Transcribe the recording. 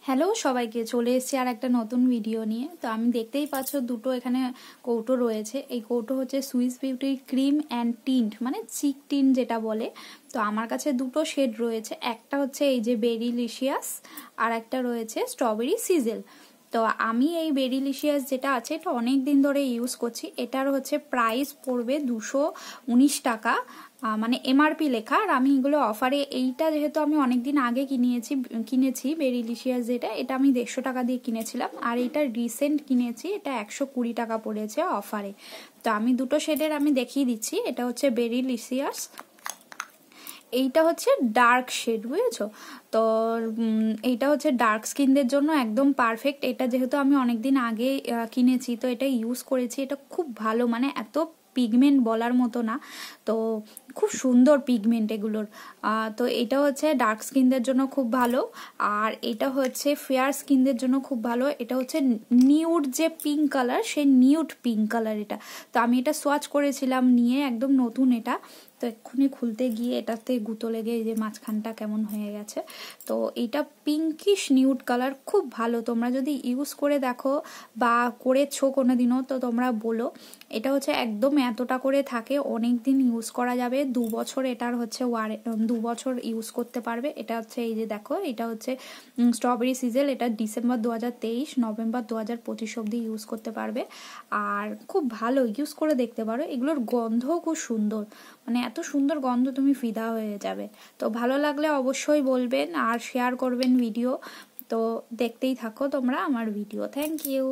Hello সবাইকে, চলে এসেছি আর একটা নতুন ভিডিও নিয়ে। তো আমি দেখতেই পাচ্ছ দুটো এখানে কৌটো রয়েছে। এই কৌটো হচ্ছে Swiss beauty cream and tint, মানে চিক টিন্ট যেটা বলে। তো আমার কাছে দুটো শেড রয়েছে, একটা হচ্ছে এই যে বেরিলিশিয়াস আর একটা রয়েছে স্ট্রবেরি সিজেল। তো আমি এই বেরিলিশিয়াস যেটা আছে এটা অনেক দিন ধরে ইউজ করছি। এটার হচ্ছে প্রাইস পড়বে 219 টাকা, মানে এমআরপি লেখা। আর আমি এগুলো অফারে, এইটা যেহেতু আমি অনেকদিন আগে কিনেছি বেরিলিশিয়াস যেটা, এটা আমি 150 টাকা দিয়ে কিনেছিলাম। আর এটা রিসেন্ট কিনেছি, এটা 120 টাকা পড়েছে অফারে। তো আমি দুটো শেডের আমি দেখিয়ে দিচ্ছি। এটা হচ্ছে বেরিলিশিয়াস, এইটা হচ্ছে ডার্ক শেড, বুঝেছো? তো এইটা হচ্ছে ডার্ক স্কিনদের জন্য একদম পারফেক্ট। এটা যেহেতু আমি অনেকদিন আগে কিনেছি, তো এটা ইউজ করেছি। এটা খুব ভালো, মানে এত পিগমেন্ট বলার মতো না, তো খুব সুন্দর পিগমেন্ট এগুলোর। তো এটা হচ্ছে ডার্ক স্কিনদের জন্য খুব ভালো। আর এটা হচ্ছে ফেয়ার স্কিনদের জন্য খুব ভালো। এটা হচ্ছে নিউড যে পিঙ্ক কালার, সেই নিউড পিঙ্ক কালার এটা। তো আমি এটা সোয়াচ করেছিলাম নিয়ে, একদম নতুন এটা। তো এক্ষুনি খুলতে গিয়ে এটাতে গুঁতো লেগে এই যে মাঝখানটা কেমন হয়ে গেছে। তো এটা পিঙ্কিশ নিউড কালার, খুব ভালো। তোমরা যদি ইউজ করে দেখো বা করেছো কোনোদিনও, তো তোমরা বলো। এটা হচ্ছে একদম এতটা করে থাকে, অনেক দিন ইউজ করা যাবে। 2 বছর এটার হচ্ছে 2 বছর ইউজ করতে পারবে। এটা হচ্ছে এই যে দেখো, এটা হচ্ছে স্ট্রবেরি সিজেল। এটা ডিসেম্বর 2023 নভেম্বর 2025 অব্দি ইউজ করতে পারবে। আর খুব ভালো, ইউজ করে দেখতে পারো। এগুলোর গন্ধও খুব সুন্দর, মানে এত সুন্দর গন্ধ, তুমি ফিদা হয়ে যাবে। তো ভালো লাগলে অবশ্যই বলবেন আর শেয়ার করবেন ভিডিও। তো দেখতেই থাকো তোমরা আমার ভিডিও। Thank you.